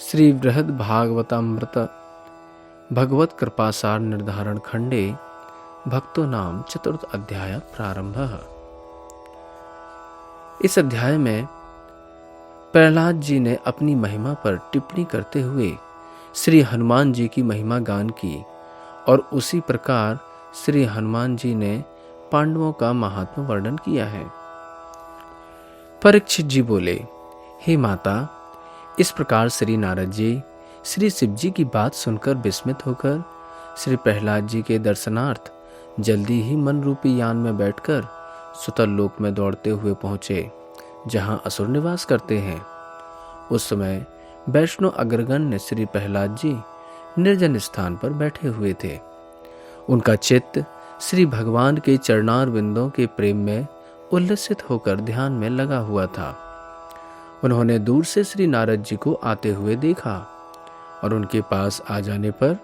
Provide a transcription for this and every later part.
श्री बृहद भागवतामृत भगवत कृपासार निर्धारण खंडे भक्तो नाम चतुर्थ अध्याय प्रारंभ। इस अध्याय में प्रहलाद जी ने अपनी महिमा पर टिप्पणी करते हुए श्री हनुमान जी की महिमा गान की और उसी प्रकार श्री हनुमान जी ने पांडवों का महात्मा वर्णन किया है। परीक्षित जी बोले, हे माता, इस प्रकार श्री नारद जी श्री शिव जी की बात सुनकर विस्मित होकर श्री प्रहलाद जी के दर्शनार्थ जल्दी ही मन रूपी यान में बैठकर सुतल लोक में दौड़ते हुए पहुंचे, जहां असुर निवास करते हैं। उस समय वैष्णव अग्रगण ने श्री प्रहलाद जी निर्जन स्थान पर बैठे हुए थे। उनका चित्त श्री भगवान के चरणार बिंदों के प्रेम में उल्लसित होकर ध्यान में लगा हुआ था। उन्होंने दूर से श्री नारद जी को आते हुए देखा और उनके पास आ जाने पर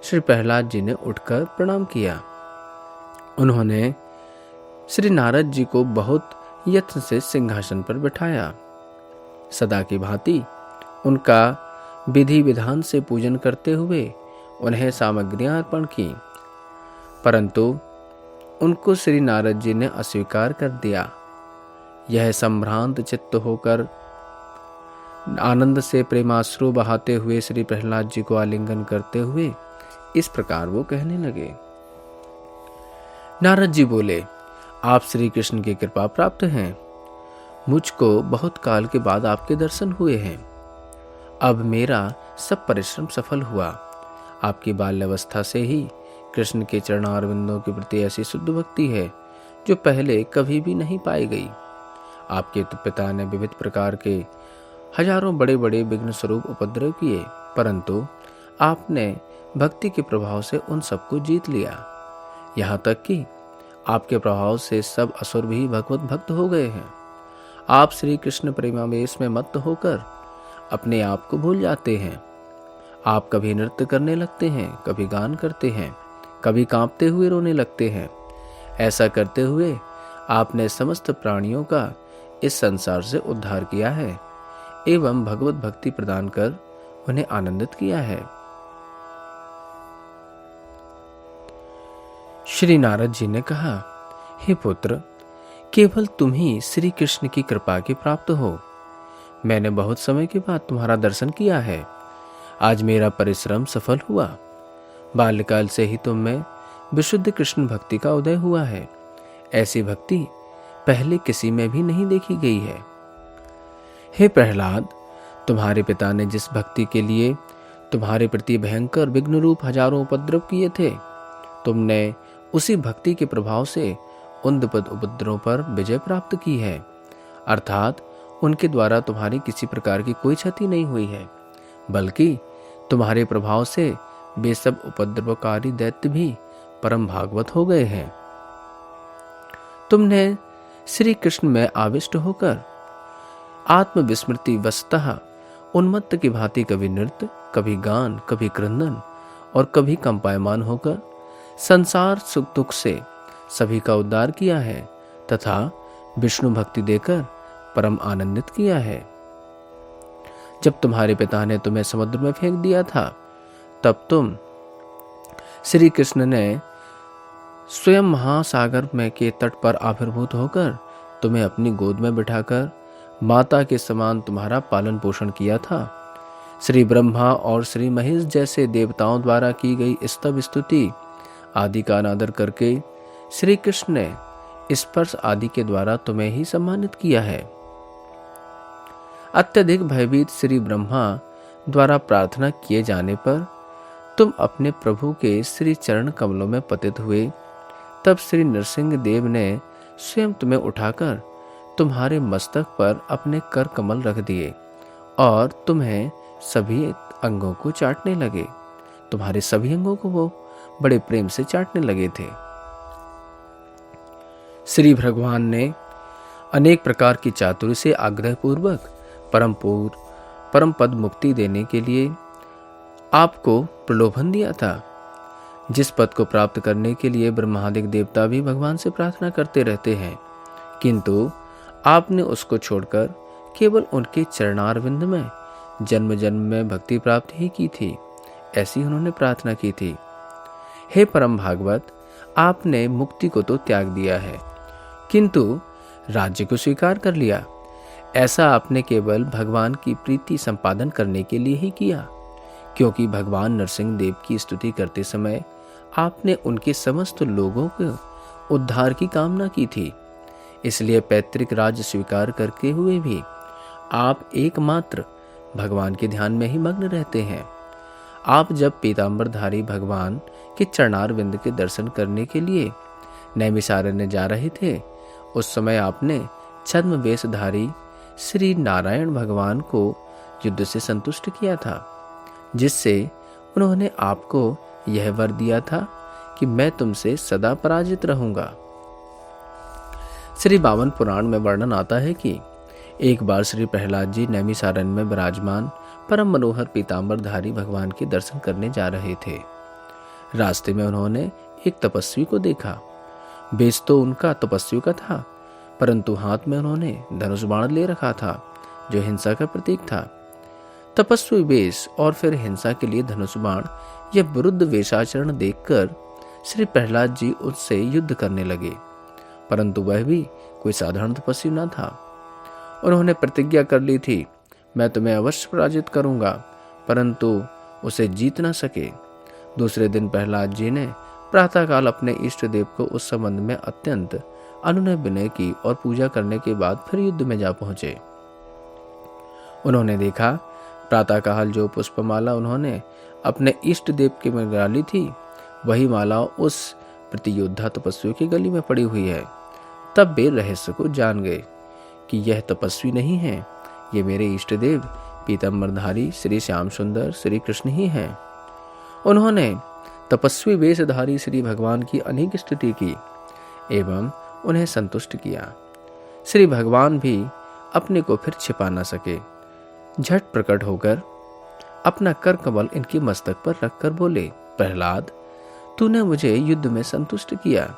श्री प्रहलाद जी ने उठकर प्रणाम किया। उन्होंने श्री नारद जी को बहुत यत्न से सिंहासन पर बिठाया। सदा की भांति उनका विधि विधान से पूजन करते हुए उन्हें सामग्रियां अर्पण की, परंतु उनको श्री नारद जी ने अस्वीकार कर दिया। यह संभ्रांत चित्त होकर आनंद से प्रेमाश्रु बहाते हुए श्री प्रहलाद जी को आलिंगन करते हुए इस प्रकार वो कहने लगे। नारद जी बोले, आप श्री कृष्ण की कृपा प्राप्त हैं। मुझको बहुत काल के बाद आपके दर्शन हुए हैं। अब मेरा सब परिश्रम सफल हुआ। आपकी बाल्यावस्था से ही कृष्ण के चरणारविंदों के प्रति ऐसी शुद्ध भक्ति है जो पहले कभी भी नहीं पाई गई। आपके पिता ने विविध प्रकार के हजारों बड़े बड़े विघ्न स्वरूप उपद्रव किए, परंतु आपने भक्ति के प्रभाव से उन सबको जीत लिया। यहाँ तक कि आपके प्रभाव से सब असुर भी भगवत भक्त हो गए हैं। आप श्री कृष्ण प्रेमावेश में मत्त होकर अपने आप को भूल जाते हैं। आप कभी नृत्य करने लगते हैं, कभी गान करते हैं, कभी कांपते हुए रोने लगते हैं। ऐसा करते हुए आपने समस्त प्राणियों का इस संसार से उद्धार किया है एवं भगवत भक्ति प्रदान कर उन्हें आनंदित किया है। श्री नारद जी ने कहा, हे पुत्र, केवल तुम ही श्री कृष्ण की कृपा के प्राप्त हो। मैंने बहुत समय के बाद तुम्हारा दर्शन किया है। आज मेरा परिश्रम सफल हुआ। बाल्यकाल से ही तुम में विशुद्ध कृष्ण भक्ति का उदय हुआ है। ऐसी भक्ति पहले किसी में भी नहीं देखी गई है। हे प्रहलाद, तुम्हारे पिता ने जिस भक्ति के लिए तुम्हारे प्रति भयंकर विघ्न रूप हजारों उपद्रव किए थे, तुमने उसी भक्ति के प्रभाव से उन उपद्रवों पर विजय प्राप्त की है। अर्थात उनके द्वारा तुम्हारी किसी प्रकार की कोई क्षति नहीं हुई है, बल्कि तुम्हारे प्रभाव से वे सब उपद्रवकारी दैत्य भी परम भागवत हो गए हैं। तुमने श्री कृष्ण में आविष्ट होकर आत्मविस्मृति वस्तः उन्मत्त की भांति कभी नृत्य, कभी गान, कभी क्रंदन और कभी कंपायमान होकर संसार सुख दुख से सभी का उद्धार किया है तथा विष्णु भक्ति देकर परम आनंदित किया है। जब तुम्हारे पिता ने तुम्हें समुद्र में फेंक दिया था, तब तुम श्री कृष्ण ने स्वयं महासागर में के तट पर आविर्भूत होकर तुम्हें अपनी गोद में बिठाकर माता के समान तुम्हारा पालन पोषण किया था। श्री ब्रह्मा और श्री महेश जैसे देवताओं द्वारा की गई स्तव स्तुति आदि का अनादर करके श्री कृष्ण ने स्पर्श आदि के द्वारा तुम्हें ही सम्मानित किया है। अत्यधिक भयभीत श्री ब्रह्मा द्वारा प्रार्थना किए जाने पर तुम अपने प्रभु के श्री चरण कमलों में पतित हुए। तब श्री नरसिंह देव ने स्वयं तुम्हें उठाकर तुम्हारे मस्तक पर अपने कर कमल रख दिए और तुम्हें सभी अंगों को चाटने लगे। तुम्हारे सभी अंगों को वो बड़े प्रेम से चाटने लगे थे। श्री भगवान ने अनेक प्रकार की चातुर्य से आग्रह पूर्वक परम पद मुक्ति देने के लिए आपको प्रलोभन दिया था। जिस पद को प्राप्त करने के लिए ब्रह्मादिक देवता भी भगवान से प्रार्थना करते रहते हैं, किंतु आपने उसको छोड़कर केवल उनके चरणारविंद में जन्म जन्म में भक्ति प्राप्त ही की थी, ऐसी उन्होंने प्रार्थना की थी। हे परम भागवत, आपने मुक्ति को तो त्याग दिया है, किंतु राज्य को स्वीकार कर लिया। ऐसा आपने केवल भगवान की प्रीति संपादन करने के लिए ही किया, क्योंकि भगवान नरसिंह देव की स्तुति करते समय आपने उनके समस्त लोगों के उद्धार की कामना की थी। इसलिए पैतृक राज्य स्वीकार करके हुए भी आप एकमात्र भगवान के ध्यान में ही मग्न रहते हैं। आप जब पीतांबरधारी भगवान के चरणारविंद के दर्शन करने के लिए नैमिषारण्य जा रहे थे, उस समय आपने छद्म वेशधारी श्री नारायण भगवान को युद्ध से संतुष्ट किया था, जिससे उन्होंने आपको यह वर दिया था कि मैं तुमसे सदा पराजित रहूंगा। श्री बावन पुराण में वर्णन आता है कि एक बार श्री प्रहलाद जी नैमिषारण्य में विराजमान परम मनोहर पीतांबरधारी भगवान के दर्शन करने जा रहे थे। रास्ते में उन्होंने एक तपस्वी को देखा। वेश तो उनका तपस्वी का था, परंतु हाथ में उन्होंने धनुष बाण ले रखा था, जो हिंसा का प्रतीक था। तपस्वी वेश और फिर हिंसा के लिए धनुष बाण, यह विरुद्ध वेशाचरण देखकर श्री प्रहलाद जी उससे युद्ध करने लगे, परंतु वह भी कोई साधारण तपस्वी न था। उन्होंने प्रतिज्ञा कर ली थी, मैं तुम्हें अवश्य पराजित करूंगा, परंतु उसे जीत न सके। दूसरे दिन प्रहलाद जी ने प्रातःकाल अपने इष्ट देव को उस संबंध में अत्यंत अनुनय विनय की और पूजा करने के बाद फिर युद्ध में जा पहुंचे। उन्होंने देखा, प्रातःकाल जो पुष्पमाला उन्होंने अपने इष्ट देव के में डाली थी, वही माला उस प्रतियोद्धा तपस्वी की गली में पड़ी हुई है। तब वे रहस्य को जान गए कि यह तपस्वी नहीं है, ये मेरे इष्ट देव पीतांबरधारी श्री श्याम सुंदर श्री कृष्ण ही हैं। उन्होंने तपस्वी वेशधारी श्री भगवान की अनेक स्तुति की एवं उन्हें संतुष्ट किया। श्री भगवान भी अपने को फिर छिपा न सके, झट प्रकट होकर अपना कर कमल इनके मस्तक पर रखकर बोले, प्रहलाद, तूने मुझे युद्ध में संतुष्ट किया,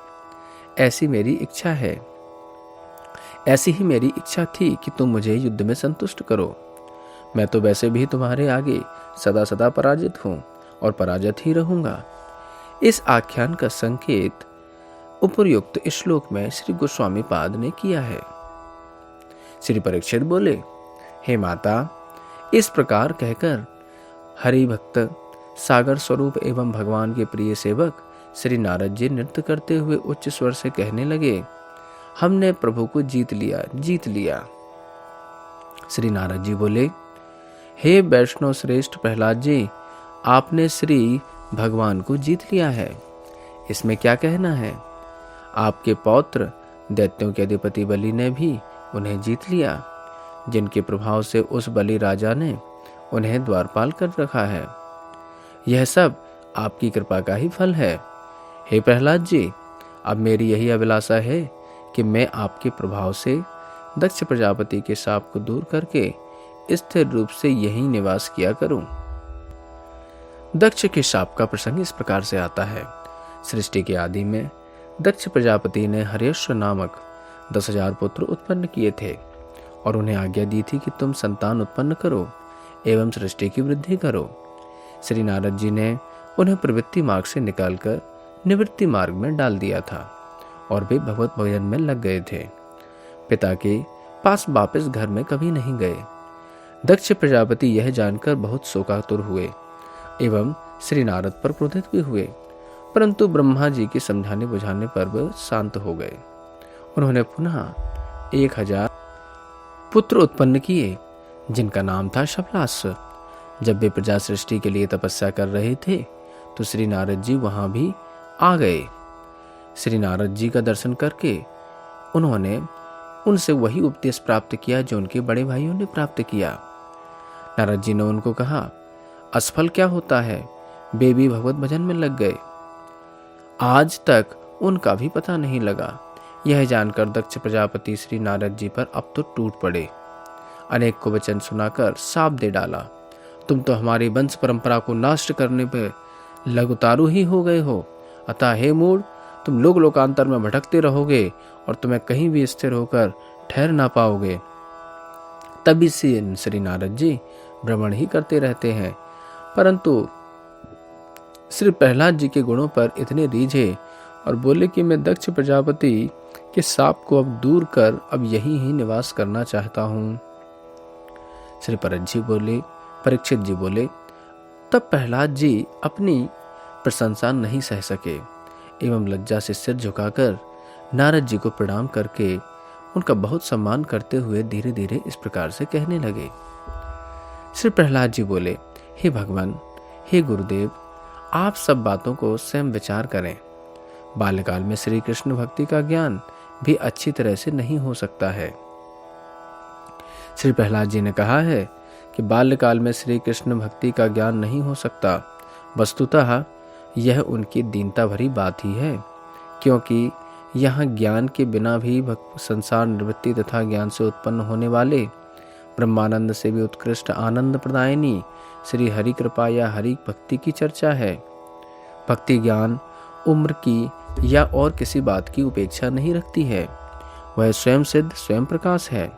ऐसी ही मेरी इच्छा थी कि तुम मुझे युद्ध में संतुष्ट करो। मैं तो वैसे भी तुम्हारे आगे सदा सदा पराजित हूं और पराजित ही रहूंगा। इस आख्यान का संकेत उपर्युक्त श्लोक में श्री गोस्वामी पाद ने किया है। श्री परीक्षित बोले, हे माता, इस प्रकार कहकर हरि भक्त सागर स्वरूप एवं भगवान के प्रिय सेवक श्री नारद जी नृत्य करते हुए उच्च स्वर से कहने लगे, हमने प्रभु को जीत लिया। श्री नारद जी बोले, हे वैष्णव श्रेष्ठ प्रहलाद जी, आपने श्री भगवान को जीत लिया है, इसमें क्या कहना है? आपके पौत्र दैत्यों के अधिपति बलि ने भी उन्हें जीत लिया, जिनके प्रभाव से उस बलि राजा ने उन्हें द्वारपाल कर रखा है। यह सब आपकी कृपा का ही फल है। हे प्रहलाद जी, अब मेरी यही अभिलाषा है कि मैं आपके प्रभाव से दक्ष प्रजापति के शाप को दूर करके स्थिर रूप से यहीं निवास किया करूं। दक्ष के शाप का प्रसंग इस प्रकार से आता है। सृष्टि के आदि में दक्ष प्रजापति ने हर्यश्व नामक 10,000 पुत्र उत्पन्न किए थे और उन्हें आज्ञा दी थी कि तुम संतान उत्पन्न करो एवं सृष्टि की वृद्धि करो। श्री नारद जी ने उन्हें प्रवृत्ति मार्ग से निकालकर निवृत्ति मार्ग में डाल दिया था और वे भगवत भजन में लग गए थे। पिता के पास वापस घर में कभी नहीं गए। दक्ष प्रजापति यह जानकर बहुत शोकातुर हुए एवं श्री नारद पर क्रोधित भी हुए, परंतु ब्रह्मा जी के समझाने बुझाने पर वे शांत हो गए। उन्होंने पुनः 1000 पुत्र उत्पन्न किए, जिनका नाम था शपलाश्व। जब वे प्रजा सृष्टि के लिए तपस्या कर रहे थे तो श्री नारद जी वहां भी आ गए। श्री नारद जी का दर्शन करके उन्होंने उनसे वही उपदेश प्राप्त किया जो उनके बड़े भाइयों ने प्राप्त किया। नारद जी ने उनको कहा, असफल क्या होता है, वे भी भगवत भजन में लग गए। आज तक उनका भी पता नहीं लगा। यह जानकर दक्ष प्रजापति श्री नारद जी पर अब तो टूट पड़े। अनेक को वचन सुनाकर शाप दे डाला, तुम तो हमारी वंश परंपरा को नष्ट करने पर लगुतारू ही हो गए हो, अतः हे मूढ़, तुम लोक लोकांतर में भटकते रहोगे और तुम्हें कहीं भी स्थिर होकर ठहर ना पाओगे। तभी से श्री नारद जी भ्रमण ही करते रहते हैं। परंतु श्री प्रहलाद जी के गुणों पर इतने रीझे और बोले कि मैं दक्ष प्रजापति के शाप को अब दूर कर अब यहीं ही निवास करना चाहता हूँ। श्री परीक्षित जी बोले, तब प्रहलाद जी अपनी प्रशंसा नहीं सह सके एवं लज्जा से सिर झुकाकर नारद जी को प्रणाम करके उनका बहुत सम्मान करते हुए धीरे धीरे इस प्रकार से कहने लगे। श्री प्रहलाद जी बोले, हे भगवान, हे गुरुदेव, आप सब बातों को स्वयं विचार करें। बाल्यकाल में श्री कृष्ण भक्ति का ज्ञान भी अच्छी तरह से नहीं हो सकता है। श्री प्रहलाद जी ने कहा है कि बाल्यकाल में श्री कृष्ण भक्ति का ज्ञान नहीं हो सकता। वस्तुतः यह उनकी दीनता भरी बात ही है, क्योंकि यहाँ ज्ञान के बिना भी संसार निवृत्ति तथा ज्ञान से उत्पन्न होने वाले ब्रह्मानंद से भी उत्कृष्ट आनंद प्रदायिनी श्री हरि कृपा या हरि भक्ति की चर्चा है। भक्ति ज्ञान उम्र की या और किसी बात की उपेक्षा नहीं रखती है। वह स्वयं सिद्ध स्वयं प्रकाश है।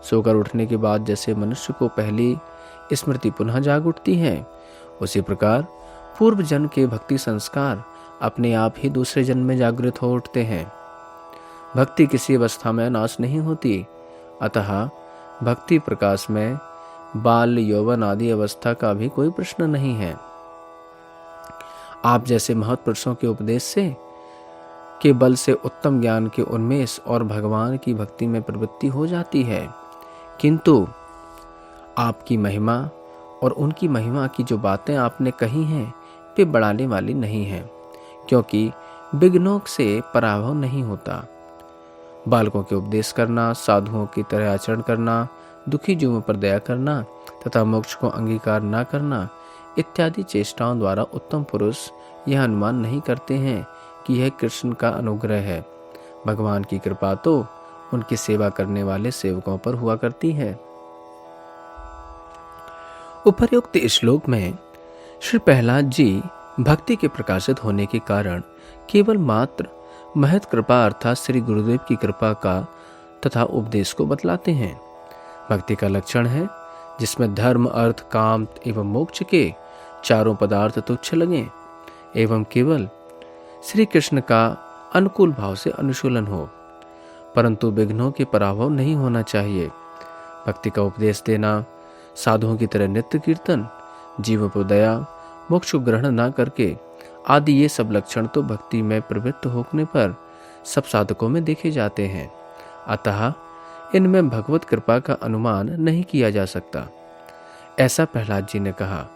सोकर उठने के बाद जैसे मनुष्य को पहली स्मृति पुनः जाग उठती है, उसी प्रकार पूर्व जन्म के भक्ति संस्कार अपने आप ही दूसरे जन्म में जागृत हो उठते हैं। भक्ति किसी अवस्था में नाश नहीं होती, अतः भक्ति प्रकाश में बाल यौवन आदि अवस्था का भी कोई प्रश्न नहीं है। आप जैसे महत्पुरुषों के उपदेश से के बल से उत्तम ज्ञान के उन्मेष और भगवान की भक्ति में प्रवृत्ति हो जाती है, किंतु आपकी महिमा और उनकी महिमा की जो बातें आपने कही हैं वे बढ़ाने वाली नहीं हैं, क्योंकि विघ्नों से पराभव नहीं होता। बालकों के उपदेश करना, साधुओं की तरह आचरण करना, दुखी जीवों पर दया करना तथा मोक्ष को अंगीकार न करना इत्यादि चेष्टाओं द्वारा उत्तम पुरुष यह अनुमान नहीं करते हैं कि यह कृष्ण का अनुग्रह है। भगवान की कृपा तो उनकी सेवा करने वाले सेवकों पर हुआ करती है। उपर्युक्त श्लोक में श्री प्रहलाद जी भक्ति के प्रकाशित होने के कारण केवल मात्र महत कृपा अर्थात श्री गुरुदेव की कृपा का तथा उपदेश को बतलाते हैं। भक्ति का लक्षण है जिसमें धर्म, अर्थ, काम एवं मोक्ष के चारों पदार्थ तुच्छ लगें एवं केवल श्री कृष्ण का अनुकूल भाव से अनुशूलन हो, परंतु विघ्नों के पराभव नहीं होना चाहिए। भक्ति का उपदेश देना, साधुओं की तरह नित्य कीर्तन, जीवों पर दया, मोक्ष को ग्रहण न करके आदि ये सब लक्षण तो भक्ति में प्रवृत्त होने पर सब साधकों में देखे जाते हैं। अतः इनमें भगवत कृपा का अनुमान नहीं किया जा सकता, ऐसा प्रहलाद जी ने कहा।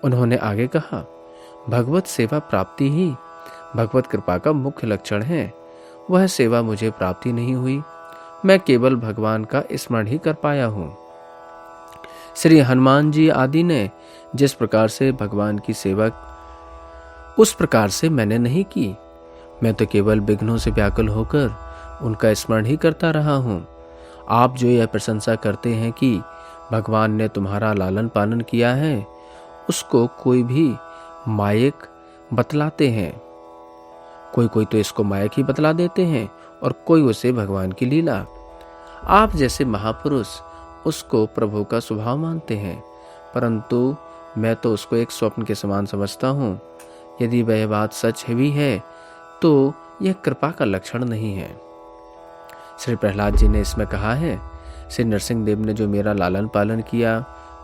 उन्होंने आगे कहा, भगवत सेवा प्राप्ति ही भगवत कृपा का मुख्य लक्षण है। वह सेवा मुझे प्राप्ति नहीं हुई, मैं केवल भगवान का स्मरण ही कर पाया हूँ। श्री हनुमान जी आदि ने जिस प्रकार से भगवान की सेवा उस प्रकार से मैंने नहीं की। मैं तो केवल विघ्नों से व्याकुल होकर उनका स्मरण ही करता रहा हूँ। आप जो यह प्रशंसा करते हैं कि भगवान ने तुम्हारा लालन पालन किया है, उसको कोई भी मायक बतलाते हैं। कोई तो इसको मायक ही बतला देते हैं और कोई उसे भगवान की लीला। आप जैसे महापुरुष उसको प्रभु का स्वभाव मानते हैं, परंतु मैं तो उसको एक स्वप्न के समान समझता हूँ। यदि वह बात सच भी है तो यह कृपा का लक्षण नहीं है। श्री प्रहलाद जी ने इसमें कहा है, श्री नरसिंह देव ने जो मेरा लालन पालन किया,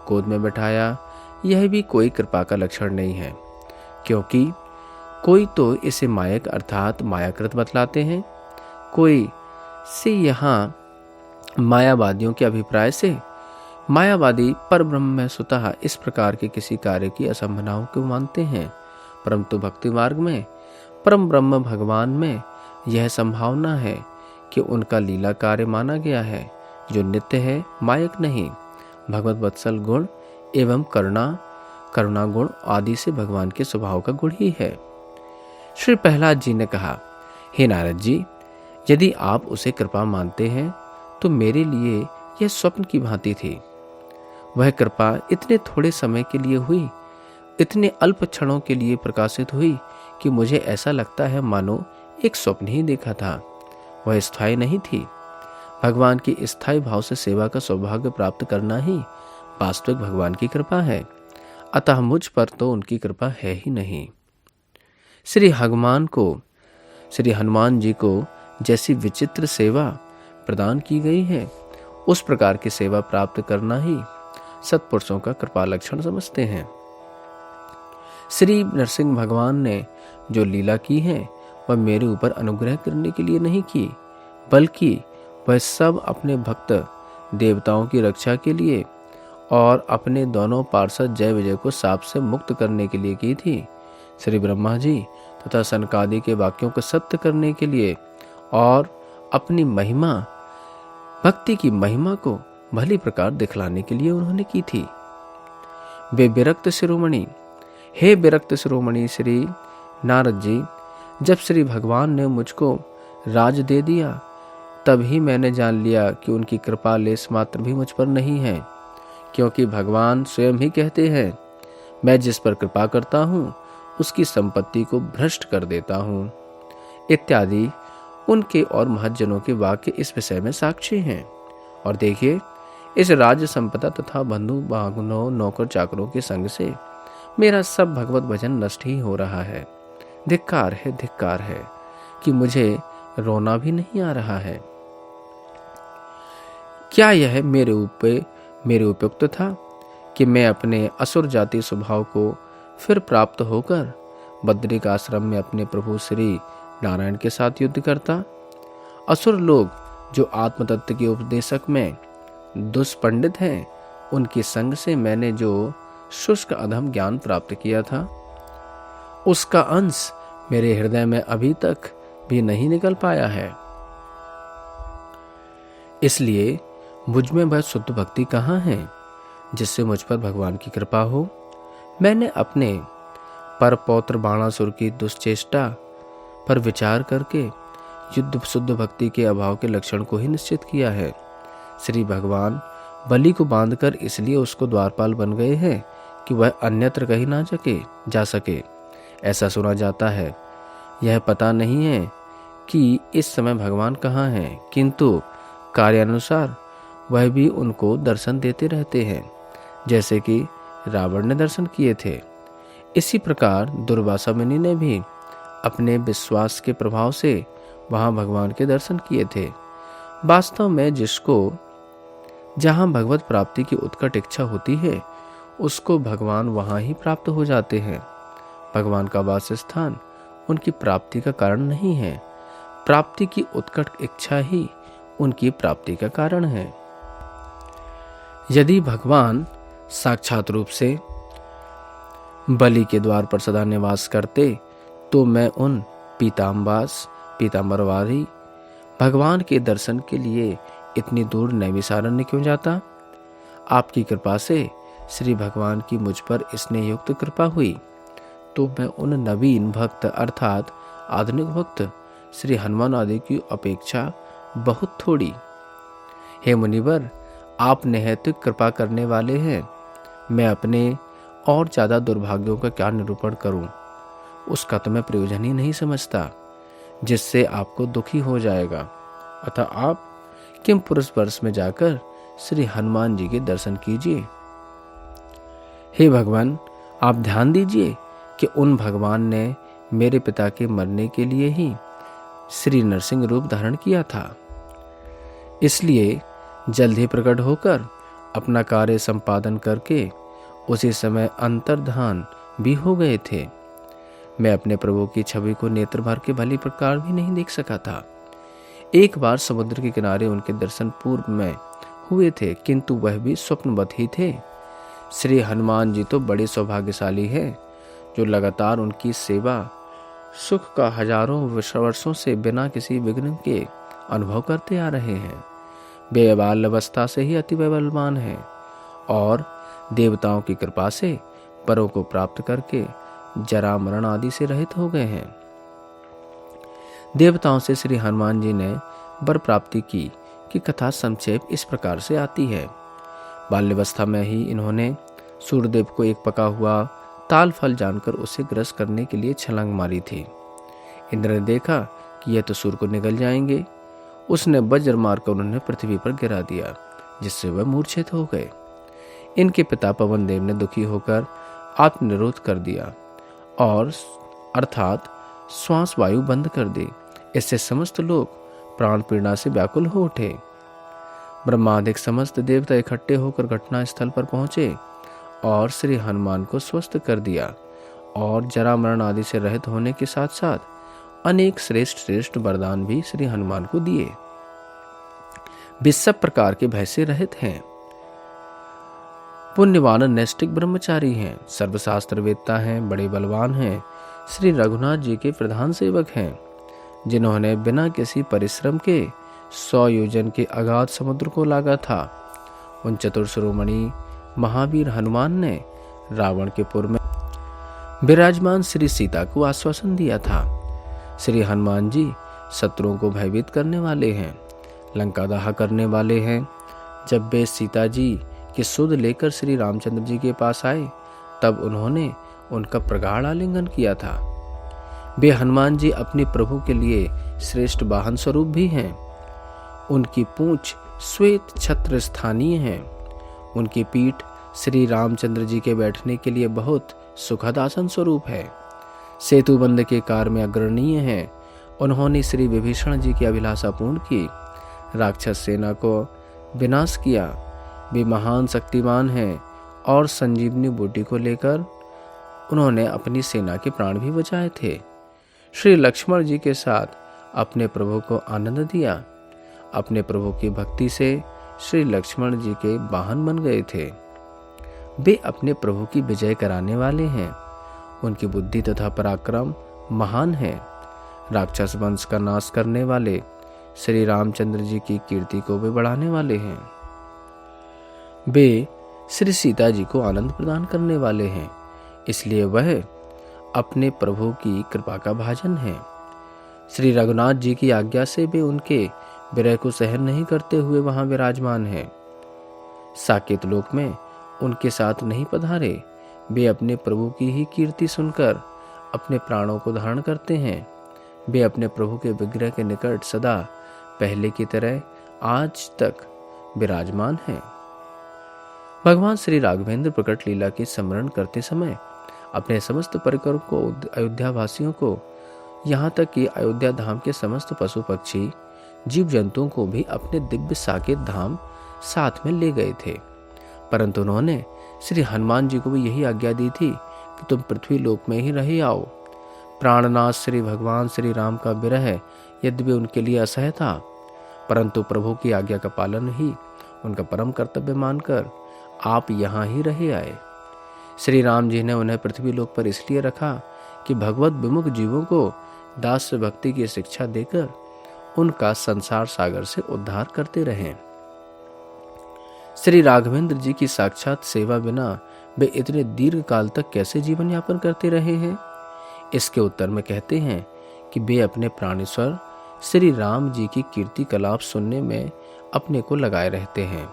गोद में बैठाया, यह भी कोई कृपा का लक्षण नहीं है, क्योंकि कोई तो इसे मायक अर्थात मायाकृत बतलाते हैं, कोई से यहाँ मायावादियों के अभिप्राय से मायावादी पर ब्रह्म में स्वतः इस प्रकार के किसी कार्य की असंभावनाओं को मानते हैं, परंतु भक्ति मार्ग में परम ब्रह्म भगवान में यह संभावना है कि उनका लीला कार्य माना गया है, जो नित्य है, मायक नहीं। भगवत वत्सल गुण एवं करुणा गुण आदि से भगवान के स्वभाव का गुण ही है। श्री प्रहलाद जी ने कहा, हे नारद जी, यदि आप उसे कृपा मानते हैं तो मेरे लिए यह स्वप्न की भांति थी। वह कृपा इतने थोड़े समय के लिए हुई, इतने अल्प क्षणों के लिए प्रकाशित हुई कि मुझे ऐसा लगता है मानो एक स्वप्न ही देखा था। वह स्थायी नहीं थी। भगवान की स्थायी भाव से सेवा का सौभाग्य प्राप्त करना ही वास्तविक भगवान की कृपा है, अतः मुझ पर तो उनकी कृपा है ही नहीं। श्री हनुमान जी को जैसी विचित्र सेवा प्रदान की गई है, उस प्रकार की सेवा प्राप्त करना ही सत्पुरुषों का कृपा लक्षण समझते हैं। श्री नरसिंह भगवान ने जो लीला की है वह मेरे ऊपर अनुग्रह करने के लिए नहीं की, बल्कि वह सब अपने भक्त देवताओं की रक्षा के लिए और अपने दोनों पार्षद जय विजय को शाप से मुक्त करने के लिए की थी। श्री ब्रह्मा जी तथा सनकादि के वाक्यों को सत्य करने के लिए और अपनी महिमा, भक्ति की महिमा को भली प्रकार दिखलाने के लिए उन्होंने की थी। वे विरक्त शिरोमणि, हे विरक्त शिरोमणि श्री नारद जी, जब श्री भगवान ने मुझको राज दे दिया तब ही मैंने जान लिया कि उनकी कृपा लेस मात्र भी मुझ पर नहीं है, क्योंकि भगवान स्वयं ही कहते हैं, मैं जिस पर कृपा करता हूँ उसकी संपत्ति को भ्रष्ट कर देता हूँ इत्यादि उनके और महज्जनों के वाक्य इस विषय में साक्षी हैं। और देखिए, इस राज्य संपदा तथा बंधु बागुनों नौकर चाकरों के संग से मेरा सब भगवत भजन नष्ट ही हो रहा है। धिक्कार है कि मुझे रोना भी नहीं आ रहा है। क्या यह मेरे उपयुक्त था कि मैं अपने असुर जाति स्वभाव को फिर प्राप्त होकर बद्रिक आश्रम में अपने प्रभु श्री नारायण के साथ युद्ध करता? असुर लोग जो आत्मतत्व के उपदेशक में दुष्पंडित हैं, उनके संग से मैंने जो शुष्क अधम ज्ञान प्राप्त किया था, उसका अंश मेरे हृदय में अभी तक भी नहीं निकल पाया है। इसलिए मुझ में वह शुद्ध भक्ति कहाँ है जिससे मुझ पर भगवान की कृपा हो। मैंने अपने परपौत्र बाणासुर की दुश्चेष्टा पर विचार करके युद्ध शुद्ध भक्ति के अभाव के लक्षण को ही निश्चित किया है। श्री भगवान बलि को बांधकर इसलिए उसको द्वारपाल बन गए हैं कि वह अन्यत्र कहीं ना जा सके, ऐसा सुना जाता है। यह पता नहीं है कि इस समय भगवान कहाँ हैं, किंतु कार्यानुसार वह भी उनको दर्शन देते रहते हैं, जैसे कि रावण ने दर्शन किए थे। इसी प्रकार दुर्वासा मुनि ने भी अपने विश्वास के प्रभाव से वहां भगवान के दर्शन किए थे। वास्तव में जिसको जहां भगवत प्राप्ति की उत्कट इच्छा होती है, उसको भगवान वहां ही प्राप्त हो जाते हैं। भगवान का वास स्थान उनकी प्राप्ति का कारण नहीं है, प्राप्ति की उत्कट इच्छा ही उनकी प्राप्ति का कारण है। यदि भगवान साक्षात रूप से बलि के द्वार पर सदा निवास करते तो मैं उन पीताम्बरवारी भगवान के दर्शन के लिए इतनी दूर नैमिषारण्य क्यों जाता। आपकी कृपा से श्री भगवान की मुझ पर स्नेह युक्त कृपा हुई तो मैं उन नवीन भक्त अर्थात आधुनिक भक्त श्री हनुमान आदि की अपेक्षा बहुत थोड़ी। हे मुनिवर, आप निहैतुक कृपा करने वाले हैं। मैं अपने और ज्यादा दुर्भाग्यों का क्या निरूपण करूं, उसका तो मैं प्रयोजन ही नहीं समझता, जिससे आपको दुखी हो जाएगा। अतः आप किम पुरुष वर्ष में जाकर श्री हनुमान जी के दर्शन कीजिए। हे भगवान, आप ध्यान दीजिए कि उन भगवान ने मेरे पिता के मरने के लिए ही श्री नरसिंह रूप धारण किया था, इसलिए जल्द ही प्रकट होकर अपना कार्य संपादन करके उसी समय अंतर्धान भी हो गए थे। मैं अपने प्रभु की छवि को नेत्र भर के भली प्रकार भी नहीं देख सका था। एक बार समुद्र के किनारे उनके दर्शन पूर्व में हुए थे, किंतु वह भी स्वप्नवत ही थे। श्री हनुमान जी तो बड़े सौभाग्यशाली हैं जो लगातार उनकी सेवा सुख का हजारों वर्षों से बिना किसी विघ्न के अनुभव करते आ रहे हैं। वे बाल अवस्था से ही अति बलवान हैं और देवताओं की कृपा से परों को प्राप्त करके जरा मरण आदि से रहित हो गए हैं। देवताओं से श्री हनुमान जी ने वर प्राप्ति की कथा संक्षेप इस प्रकार से आती है। बाल्यावस्था में ही इन्होंने सूर्यदेव को एक पका हुआ ताल फल जानकर उसे ग्रस्त करने के लिए छलांग मारी थी। इंद्र ने देखा कि यह तो सूर्य को निगल जाएंगे, उसने वज्र मारकर उन्हें पृथ्वी पर गिरा दिया, जिससे वह मूर्छित हो गए। इनके पिता पवन देव ने दुखी होकर आत्मनिरोध कर दिया और अर्थात श्वास वायु बंद कर दी। इससे समस्त लोग प्राण पीड़ा से व्याकुल हो उठे। ब्रह्मादिक समस्त देवता इकट्ठे होकर घटना स्थल पर पहुंचे और श्री हनुमान को स्वस्थ कर दिया और जरा मरण आदि से रहित होने के साथ साथ अनेक श्रेष्ठ श्रेष्ठ वरदान भी श्री हनुमान को दिए। वे सब प्रकार के भय से रहित हैं, पुण्यवान नैष्ठिक ब्रह्मचारी हैं, सर्वशास्त्र वेत्ता हैं, बड़े बलवान हैं, श्री रघुनाथ जी के प्रधान सेवक हैं, जिन्होंने बिना किसी परिश्रम के 100 योजन के अगाध समुद्र को लागा था। उन चतुर शिरोमणि महावीर हनुमान ने रावण के पुर में विराजमान श्री सीता को आश्वासन दिया था। श्री हनुमान जी शत्रुओं को भयभीत करने वाले हैं, लंका दाह करने वाले हैं। जब वे सीता जी की सुध लेकर श्री रामचंद्र जी के पास आए तब उन्होंने उनका प्रगाढ़ आलिंगन किया था। वे हनुमान जी अपने प्रभु के लिए श्रेष्ठ वाहन स्वरूप भी हैं। उनकी पूंछ श्वेत छत्र स्थानीय है। उनकी पीठ श्री रामचंद्र जी के बैठने के लिए बहुत सुखद आसन स्वरूप है। सेतुबंध के कार्य में अग्रणीय है। उन्होंने श्री विभीषण जी की अभिलाषा पूर्ण की, राक्षस सेना को विनाश किया। वे महान शक्तिमान हैं और संजीवनी बूटी को लेकर उन्होंने अपनी सेना के प्राण भी बचाए थे। श्री लक्ष्मण जी के साथ अपने प्रभु को आनंद दिया। अपने प्रभु की भक्ति से श्री लक्ष्मण जी के वाहन बन गए थे। वे अपने प्रभु की विजय कराने वाले हैं। उनकी बुद्धि तथा पराक्रम महान है। राक्षस वंश का नाश करने वाले श्री रामचंद्र जी की कीर्ति को वे बढ़ाने वाले हैं। वे श्री सीता जी को आनंद प्रदान करने वाले हैं, इसलिए वह अपने प्रभु की कृपा का भाजन है। श्री रघुनाथ जी की आज्ञा से वे उनके विरह को सहन नहीं करते हुए वहां विराजमान हैं। साकेत लोक में उनके साथ नहीं पधारे। वे अपने प्रभु की ही कीर्ति सुनकर अपने प्राणों को धारण करते हैं। वे अपने प्रभु के विग्रह के निकट सदा पहले की तरह आज तक विराजमान हैं। भगवान श्री राघवेंद्र प्रकट लीला के स्मरण करते समय अपने समस्त परिकर को, अयोध्या वासियों को, यहाँ तक कि अयोध्या धाम के समस्त पशु पक्षी जीव जंतुओं को भी अपने दिव्य साकेत धाम साथ में ले गए थे। परंतु उन्होंने श्री हनुमान जी को भी यही आज्ञा दी थी कि तुम पृथ्वी लोक में ही रहे आओ। प्राणनाथ श्री भगवान श्री राम का विरह यद्यपि उनके लिए असह्य था, परंतु प्रभु की आज्ञा का पालन ही उनका परम कर्तव्य मानकर आप यहाँ ही रहे आए। श्री राम जी ने उन्हें पृथ्वी लोक पर इसलिए रखा कि भगवत विमुख जीवों को दास्य भक्ति की शिक्षा देकर उनका संसार सागर से उद्धार करते रहें। श्री राघवेंद्र जी की साक्षात सेवा बिना वे इतने दीर्घ काल तक कैसे जीवन यापन करते रहे हैं? इसके उत्तर में कहते हैं कि वे अपने प्राणेश्वर श्री राम जी की कीर्ति कलाप सुनने में अपने को लगाए रहते हैं,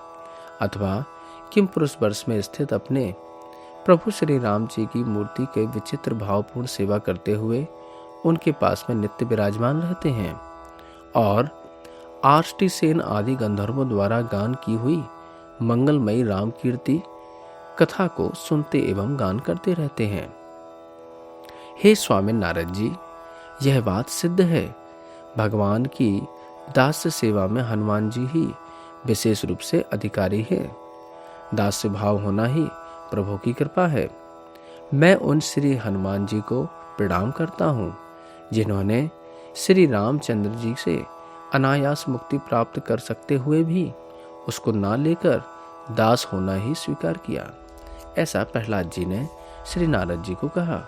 अथवा किम पुरुष वर्ष में स्थित अपने प्रभु श्री राम जी की मूर्ति के विचित्र भावपूर्ण सेवा करते हुए उनके पास में नित्य विराजमान रहते हैं और आष्टी सेन आदि गंधर्वों द्वारा गान की हुई मंगलमयी राम कीर्ति कथा को सुनते एवं गान करते रहते हैं। हे स्वामी नारद जी, यह बात सिद्ध है। भगवान की दास्य सेवा में हनुमान जी ही विशेष रूप से अधिकारी है। दास्य भाव होना ही प्रभु की कृपा है। मैं उन श्री हनुमान जी को प्रणाम करता हूँ जिन्होंने श्री रामचंद्र जी से अनायास मुक्ति प्राप्त कर सकते हुए भी उसको ना लेकर दास होना ही स्वीकार किया। ऐसा प्रहलाद जी ने श्री नारद जी को कहा।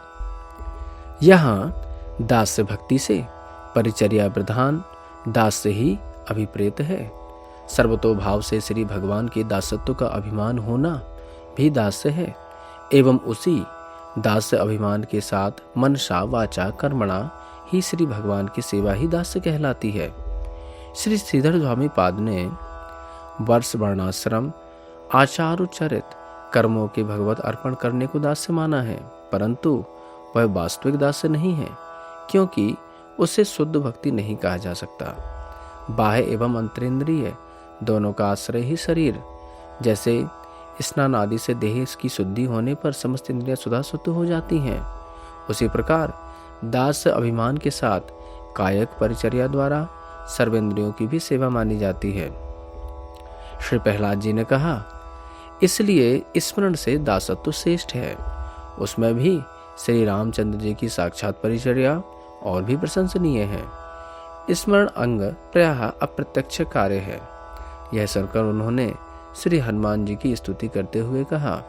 यहाँ दास्य भक्ति से परिचर्या प्रधान दास्य ही अभिप्रेत है। सर्वतोभाव से श्री भगवान के दासत्व का अभिमान होना भी दास्य है एवं उसी दास्य अभिमान के साथ मनसा वाचा कर्मणा ही श्री भगवान की सेवा ही दास्य कहलाती है। श्री श्रीधर स्वामी पाद ने वर्ष वर्णाश्रम आचारोच्चरित कर्मों के भगवत अर्पण करने को दास्य माना है, परंतु वह वास्तविक दास्य नहीं है, क्योंकि उसे शुद्ध भक्ति नहीं कहा जा सकता। बाह्य एवं अंतरेंद्रिय दोनों का आश्रय ही शरीर, जैसे स्नान आदि से देह की शुद्धि होने पर समस्त इंद्रियां सुधा शुद्ध हो जाती हैं, उसी प्रकार दास अभिमान के साथ कायक परिचर्या द्वारा सर्वेंद्रियों की भी सेवा मानी जाती है। श्री प्रहलाद जी ने कहा, इसलिए स्मरण से दासत्व श्रेष्ठ है। उसमें भी श्री रामचंद्र जी की साक्षात परिचर्या और भी प्रशंसनीय है। स्मरण अंग प्रायः अप्रत्यक्ष कार्य है। यह सुनकर उन्होंने श्री हनुमान जी की स्तुति करते हुए कहा,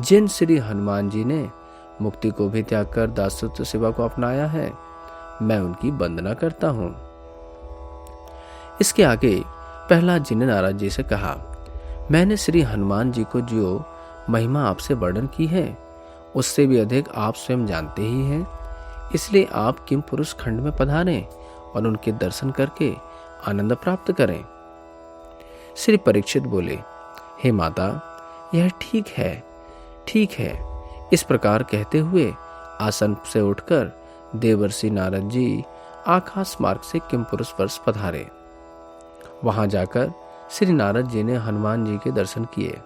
जिन श्री हनुमान जी ने मुक्ति को भी त्याग कर दासत्व सेवा को अपनाया है, मैं उनकी वंदना करता हूं। इसके आगे प्रहलाद जी ने नारद जी से कहा, मैंने श्री हनुमान जी को जो महिमा आपसे वर्णन की है, उससे भी अधिक आप स्वयं जानते ही हैं। इसलिए आप किम पुरुष खंड में पधारें और उनके दर्शन करके आनंद प्राप्त करें। श्री परीक्षित बोले, हे माता, यह ठीक है। इस प्रकार कहते हुए आसन से उठकर देवर्षि नारद जी आकाश मार्ग से किमपुरुष वर्ष पधारे। वहां जाकर श्री नारद जी ने हनुमान जी के दर्शन किए।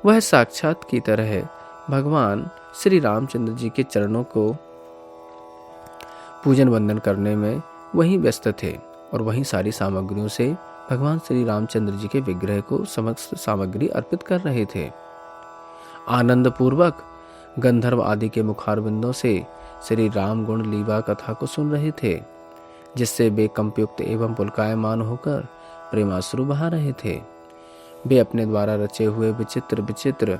वह साक्षात की तरह भगवान श्री रामचंद्र जी के चरणों को पूजन वंदन करने में वहीं व्यस्त थे और वहीं सारी सामग्रियों से भगवान श्री रामचंद्र जी के विग्रह को समस्त सामग्री अर्पित कर रहे थे। आनंद पूर्वक गंधर्व आदि के मुखारविंदों से श्री राम गुण लीला कथा को सुन रहे थे, जिससे वे कंपयुक्त एवं पुलकायमान होकर प्रेमाश्रु बहा रहे थे। वे अपने द्वारा रचे हुए विचित्र विचित्र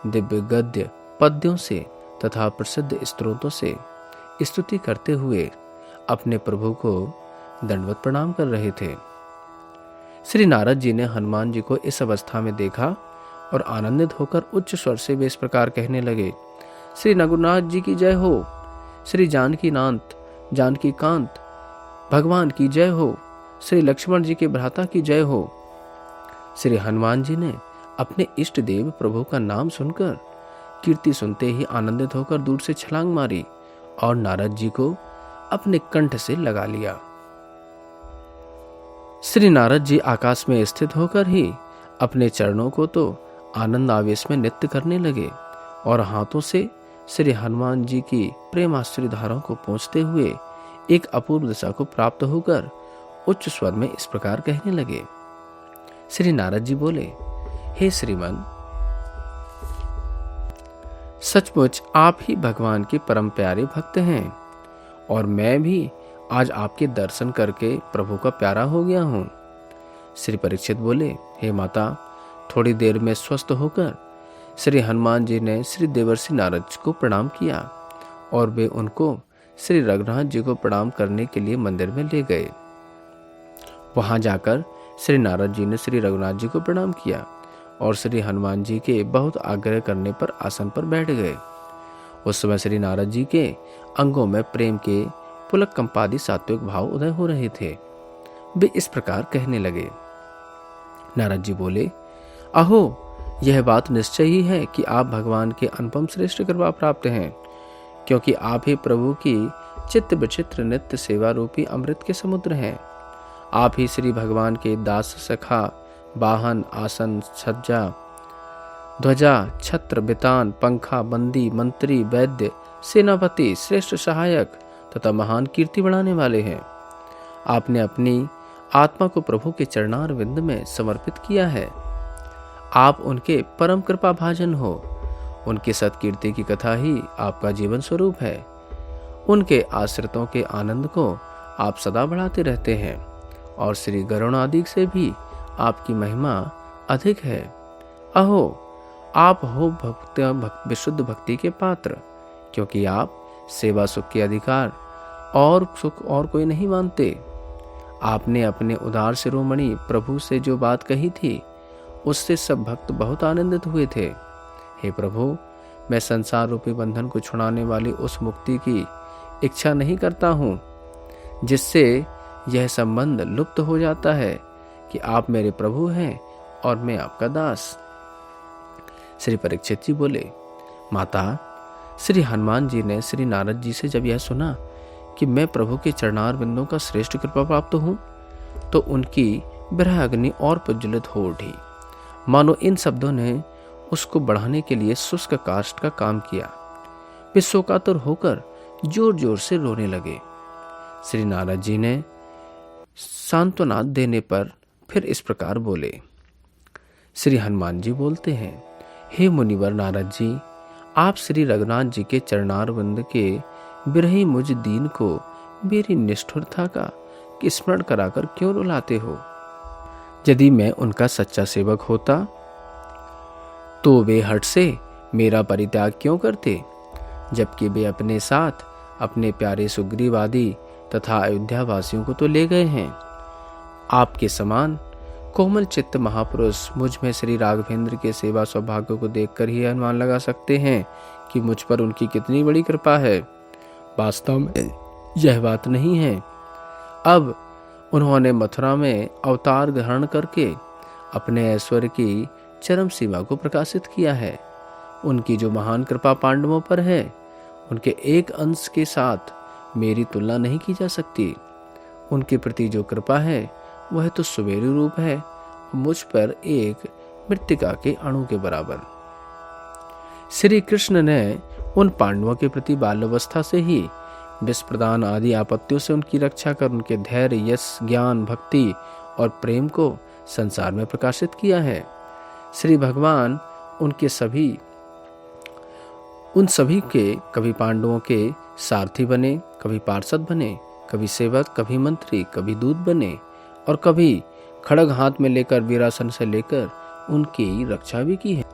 दिव्य गद्य पद्यों से तथा प्रसिद्ध स्तोत्रों से स्तुति करते हुए अपने प्रभु को दंडवत प्रणाम कर रहे थे। श्री नारद जी ने हनुमान जी को इस अवस्था में देखा और आनंदित होकर उच्च स्वर से वे इस प्रकार कहने लगे, श्री रघुनाथ जी की जय हो, श्री जानकी कांत भगवान की जय हो, श्री लक्ष्मण जी के भ्राता की जय हो। श्री हनुमान जी ने अपने इष्ट देव प्रभु का नाम सुनकर कीर्ति सुनते ही आनंदित होकर दूर से छलांग मारी और नारद जी को अपने कंठ से लगा लिया। श्री नारद जी आकाश में स्थित होकर ही अपने चरणों को तो आनंद आवेश में नृत्य करने लगे और हाथों से श्री हनुमान जी की प्रेमाश्री धाराओं को पहुंचते हुए एक अपूर्व दिशा को प्राप्त होकर उच्च स्वर में इस प्रकार कहने लगे। श्री नारद जी बोले, हे श्रीमन, सचमुच आप ही भगवान के परम प्यारे भक्त हैं और मैं भी आज आपके दर्शन करके प्रभु का प्यारा हो गया हूँ। श्री परीक्षित बोले, हे माता, थोड़ी देर में स्वस्थ होकर श्री हनुमान जी ने श्री देवर्षि नारद जी को प्रणाम किया और वे उनको श्री रघुनाथ जी को प्रणाम करने के लिए मंदिर में ले गए। वहां जाकर श्री नारद जी ने श्री रघुनाथ जी को प्रणाम किया और श्री हनुमान जी के बहुत आग्रह करने पर आसन पर बैठ गए। उस समय श्री नारद जी के अंगों में प्रेम के पुलक कंपादि सात्विक भाव उदय हो रहे थे। वे इस प्रकार कहने लगे। नारद जी बोले, अहो, यह बात निश्चय ही है कि आप भगवान के अनुपम श्रेष्ठ कृपा प्राप्त हैं, क्योंकि आप ही प्रभु की चित्त विचित्र नित्य सेवा रूपी अमृत के समुद्र हैं। आप ही श्री भगवान के दास सखा, वाहन, आसन, सज्जा, ध्वजा, छत्र, बितान, पंखा, बंदी, मंत्री, वैद्य, सेनापति, श्रेष्ठ सहायक तथा महान कीर्ति बढ़ाने वाले हैं। आपने अपनी आत्मा को प्रभु के चरणार विंद में समर्पित किया है। आप उनके परम कृपा भाजन हो। उनकी सत्कीर्ति की कथा ही आपका जीवन स्वरूप है। उनके आश्रितों के आनंद को आप सदा बढ़ाते रहते हैं और श्री गरुण आदि से भी आपकी महिमा अधिक है। अहो, आप हो विशुद्ध भक्ति के पात्र, क्योंकि आप सेवा सुख के अधिकार और सुख और कोई नहीं मानते। आपने अपने उदार शिरोमणि प्रभु से जो बात कही थी, उससे सब भक्त बहुत आनंदित हुए थे। हे प्रभु, मैं संसार रूपी बंधन को छुड़ाने वाली उस मुक्ति की इच्छा नहीं करता हूँ, जिससे यह संबंध लुप्त हो जाता है कि आप मेरे प्रभु हैं और मैं आपका दास। श्री परीक्षित जी बोले, माता, श्री हनुमान जी ने श्री नारद जी से जब यह सुना कि मैं प्रभु के चरणार बिंदों का श्रेष्ठ कृपा प्राप्त हूँ, तो उनकी विरह अग्नि और प्रज्वलित हो उठी। मानो इन शब्दों ने उसको बढ़ाने के लिए शुष्क काष्ठ का काम किया। वे शोकातुर होकर जोर जोर से रोने लगे। श्री नारद जी ने सांत्वना देने पर फिर इस प्रकार बोले। श्री हनुमान जी बोलते हैं, हे मुनिवर नारद जी, आप श्री रघुनाथ जी के चरणारविंद के बिरही मुझ दीन को मेरी निष्ठुरता का स्मरण कराकर क्यों रुलाते हो? यदि मैं उनका सच्चा सेवक होता तो वे हठ से मेरा परित्याग क्यों करते, जबकि वे अपने साथ अपने प्यारे सुग्रीव आदि तथा अयोध्या वासियों को तो ले गए हैं। आपके समान कोमल चित्त महापुरुष मुझ में श्री राघवेंद्र के सेवा सौभाग्य को देखकर ही अनुमान लगा सकते हैं कि मुझ पर उनकी कितनी बड़ी कृपा है। वास्तव में यह बात नहीं है। अब उन्होंने मथुरा में अवतार ग्रहण करके अपने ऐश्वर्य की चरम सीमा को प्रकाशित किया है। उनकी जो महान कृपा पांडवों पर है, उनके एक अंश के साथ मेरी तुलना नहीं की जा सकती। उनके प्रति जो कृपा है वह तो सुमेरु रूप है, मुझ पर एक मृत्तिका के अणु के बराबर। श्री कृष्ण ने उन पांडवों के प्रति बाल्यावस्था से ही विष प्रदान आदि आपत्तियों से उनकी रक्षा कर उनके धैर्य, यश, ज्ञान, भक्ति और प्रेम को संसार में प्रकाशित किया है। श्री भगवान उन सभी के कभी पांडवों के सारथी बने, कभी पार्षद बने, कभी सेवक, कभी मंत्री, कभी दूत बने और कभी खड़ग हाथ में लेकर वीरासन से लेकर उनकी रक्षा भी की है।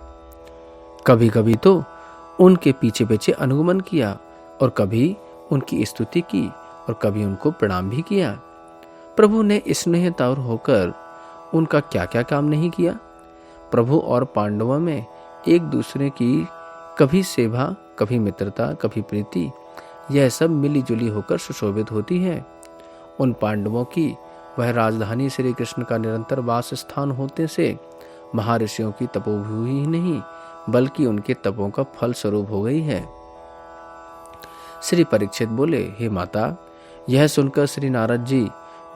कभी कभी तो उनके पीछे पीछे अनुगमन किया और कभी उनकी स्तुति की और कभी उनको प्रणाम भी किया। प्रभु ने स्नेहताउर होकर उनका क्या क्या काम नहीं किया। प्रभु और पांडवों में एक दूसरे की कभी सेवा, कभी मित्रता, कभी प्रीति, यह सब मिली जुली होकर सुशोभित होती है। उन पांडवों की वह राजधानी श्री कृष्ण का निरंतर वास स्थान होते से महर्षियों की तपोभूमि ही नहीं बल्कि उनके तपों का फल स्वरूप हो गई है। श्री परीक्षित बोले, हे माता, यह सुनकर श्री नारद जी,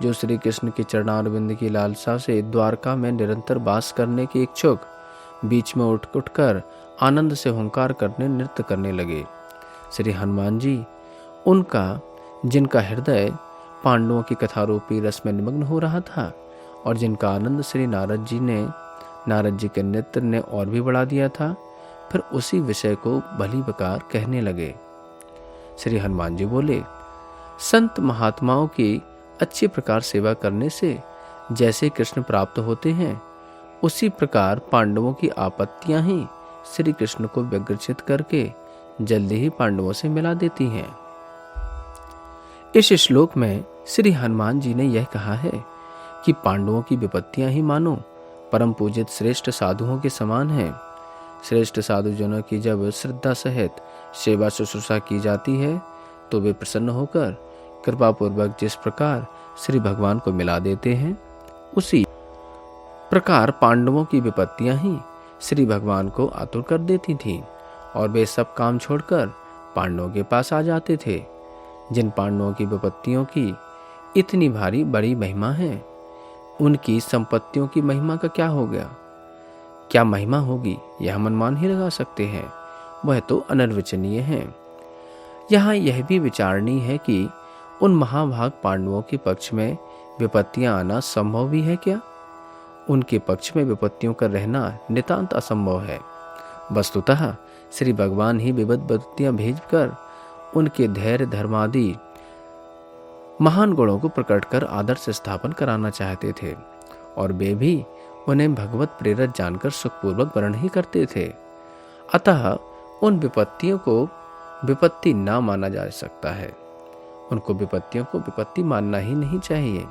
जो श्री कृष्ण के चरणारविंद की लालसा से द्वारका में निरंतर वास करने के इच्छुक, बीच में उठकर आनंद से हुंकार करने नृत्य करने लगे। श्री हनुमान जी, उनका जिनका हृदय पांडवों की कथारूपी रस में निमग्न हो रहा था और जिनका आनंद श्री नारद जी के नृत्य ने और भी बढ़ा दिया था, फिर उसी विषय को भली प्रकार कहने लगे। श्री हनुमान जी बोले, संत महात्माओं की अच्छी प्रकार सेवा करने से जैसे कृष्ण प्राप्त होते हैं, उसी प्रकार पांडवों की आपत्तियां ही श्री कृष्ण को व्यग्रचित करके जल्दी ही पांडवों से मिला देती हैं। इस श्लोक में श्री हनुमान जी ने यह कहा है कि पांडवों की विपत्तियां ही मानो परम पूजित श्रेष्ठ साधुओं के समान हैं। श्रेष्ठ साधुजनों की जब श्रद्धा सहित सेवा शुश्रूषा की जाती है तो वे प्रसन्न होकर कृपा पूर्वक जिस प्रकार श्री भगवान को मिला देते हैं, उसी प्रकार पांडवों की विपत्तियां ही श्री भगवान को आतुर कर देती थीं और वे सब काम छोड़कर पांडवों के पास आ जाते थे। जिन पांडवों की विपत्तियों की इतनी भारी बड़ी महिमा है, उनकी संपत्तियों की महिमा का क्या हो गया? क्या महिमा होगी यह हम अनुमान ही लगा सकते हैं, वह तो अनिर्वचनीय है। यहाँ यह भी विचारणीय है कि उन महाभाग पांडवों के पक्ष में विपत्तियां आना संभव भी है क्या? उनके पक्ष में विपत्तियों का रहना नितांत असंभव है। वस्तुतः श्री भगवान ही विविध विपत्तियां भेजकर उनके धैर्य, धर्मादि महान गुणों को प्रकट कर आदर्श स्थापन कराना चाहते थे और वे भी उन्हें भगवत प्रेरित जानकर सुखपूर्वक वर्ण ही करते थे। अतः उन विपत्तियों को विपत्ति ना माना जा सकता है। उनको विपत्तियों को विपत्ति मानना ही नहीं चाहिए।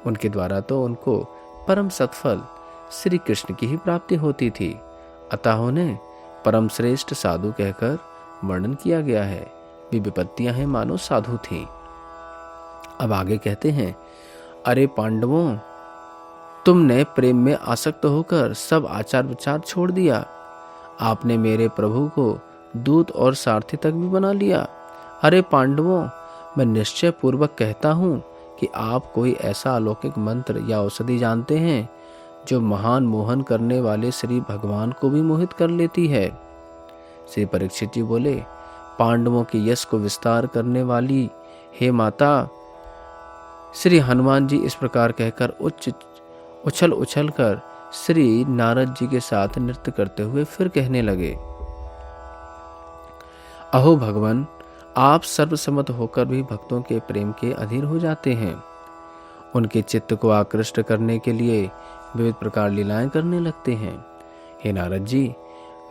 उनके द्वारा तो उनको परम सत्फल श्री कृष्ण की ही प्राप्ति होती थी। अतः उन्हें परम श्रेष्ठ साधु कहकर वर्णन किया गया है। वे विपत्तियां हैं मानो साधु थी। अब आगे कहते हैं, अरे पांडवों, तुमने प्रेम में आसक्त होकर सब आचार विचार छोड़ दिया। आपने मेरे प्रभु को दूत और सारथी तक भी बना लिया। अरे पांडवों, मैं निश्चय पूर्वक कहता हूँ कि आप कोई ऐसा अलौकिक मंत्र या औषधि जानते हैं जो महान मोहन करने वाले श्री भगवान को भी मोहित कर लेती है। श्री परीक्षित जी बोले, पांडवों के यश को विस्तार करने वाली हे माता। श्री हनुमान जी इस प्रकार कहकर उछल उछल कर श्री नारद जी के साथ नृत्य करते हुए फिर कहने लगे, अहो भगवान, आप सर्वसम्मत होकर भी भक्तों के प्रेम के अधीर हो जाते हैं। उनके चित्त को आकृष्ट करने के लिए विविध प्रकार लीलाएं करने लगते हैं। हे नारद जी,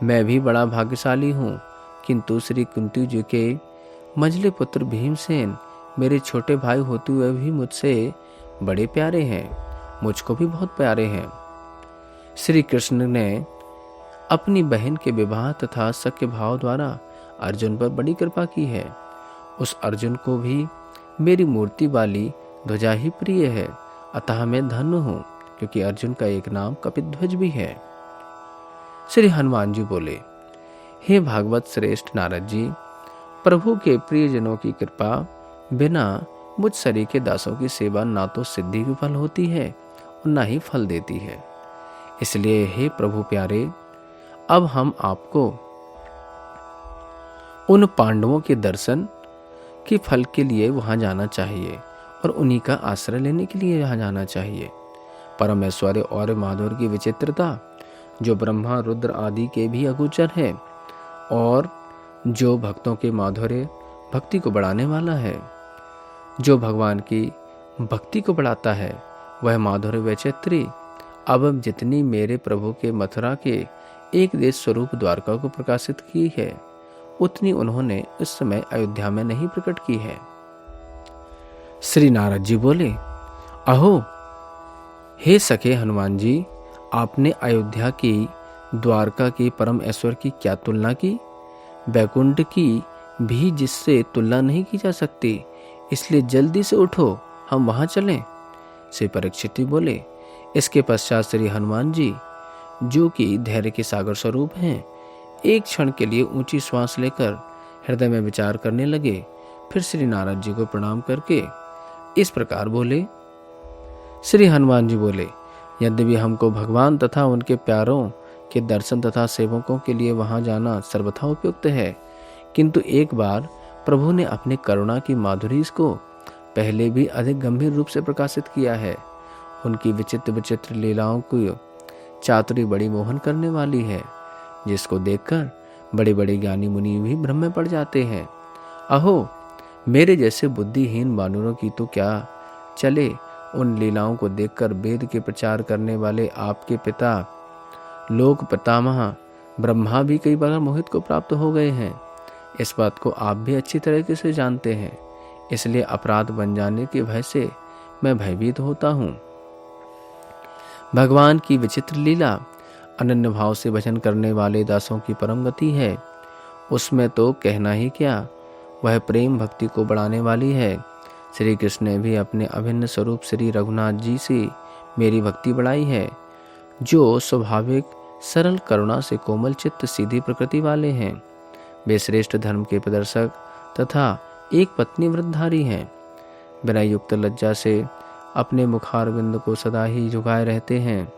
मैं भी बड़ा भाग्यशाली हूँ, किंतु श्री कुंती जी के मंझले पुत्र भीमसेन मेरे छोटे भाई होते हुए भी मुझसे बड़े प्यारे हैं, मुझको भी बहुत प्यारे हैं। श्री कृष्ण ने अपनी बहन के विवाह तथा सख्य भाव द्वारा अर्जुन पर बड़ी कृपा की है। उस अर्जुन को भी मेरी मूर्ति वाली ध्वजा ही प्रिय है, अतः मैं धन्य हूँ, क्योंकि अर्जुन का एक नाम कपिध्वज भी है। श्री हनुमान जी बोले, हे भागवत श्रेष्ठ नारद जी, प्रभु के प्रियजनों की कृपा बिना मुझ सरी के दासों की सेवा ना तो सिद्धि विफल होती है और ना ही फल देती है। इसलिए हे प्रभु प्यारे, अब हम आपको उन पांडवों के दर्शन के फल के लिए वहां जाना चाहिए और उन्हीं का आश्रय लेने के लिए वहां जाना चाहिए। परम ऐश्वर्य और माधुर्य की विचित्रता, जो ब्रह्मा रुद्र आदि के भी अगोचर है और जो भक्तों के माधुर्य भक्ति को बढ़ाने वाला है, जो भगवान की भक्ति को बढ़ाता है, वह माधुर्य वैचित्री अब जितनी मेरे प्रभु के मथुरा के एक देश स्वरूप द्वारका को प्रकाशित की है, उतनी उन्होंने इस समय अयोध्या में नहीं प्रकट की है। श्री नारद जी बोले, अहो हे सखे हनुमान जी, आपने अयोध्या की द्वारका की परम ऐश्वर्य की क्या तुलना की? वैकुंठ की भी जिससे तुलना नहीं की जा सकती, इसलिए जल्दी से उठो, हम वहां चलें। श्री परीक्षित जी बोले, इसके पश्चात श्री हनुमान जी, जो कि धैर्य के सागर स्वरूप हैं, एक क्षण के लिए ऊंची श्वास लेकर हृदय में विचार करने लगे। फिर श्री नारद जी को प्रणाम करके इस प्रकार बोले। श्री हनुमान जी बोले, यद्यपि हमको भगवान तथा उनके प्यारों के दर्शन तथा सेवकों के लिए वहां जाना सर्वथा उपयुक्त है, किंतु एक बार प्रभु ने अपने करुणा की माधुरी को पहले भी अधिक गंभीर रूप से प्रकाशित किया है। उनकी विचित्र विचित्र लीलाओं की चातुरी बड़ी मोहन करने वाली है, जिसको देखकर बड़े बड़े ज्ञानी मुनि भी भ्रम में पड़ जाते हैं। अहो मेरे जैसे बुद्धिहीन बानरों की तो क्या चले, उन लीलाओं को देखकर वेद के प्रचार करने वाले आपके पिता लोक पितामह ब्रह्मा भी कई बार मोहित को प्राप्त हो गए हैं। इस बात को आप भी अच्छी तरीके से जानते हैं, इसलिए अपराध बन जाने के भय से मैं भयभीत होता हूँ। भगवान की विचित्र लीला अनन्य भाव से भजन करने वाले दासों की परम गति है, उसमें तो कहना ही क्या, वह प्रेम भक्ति को बढ़ाने वाली है। श्री कृष्ण ने भी अपने अभिन्न स्वरूप श्री रघुनाथ जी से मेरी भक्ति बढ़ाई है, जो स्वाभाविक सरल करुणा से कोमल चित्त सीधी प्रकृति वाले हैं। वे श्रेष्ठ धर्म के प्रदर्शक तथा एक पत्नी व्रतधारी हैं। बिना युक्त लज्जा से अपने मुखारविंद को सदा ही झुकाए रहते हैं।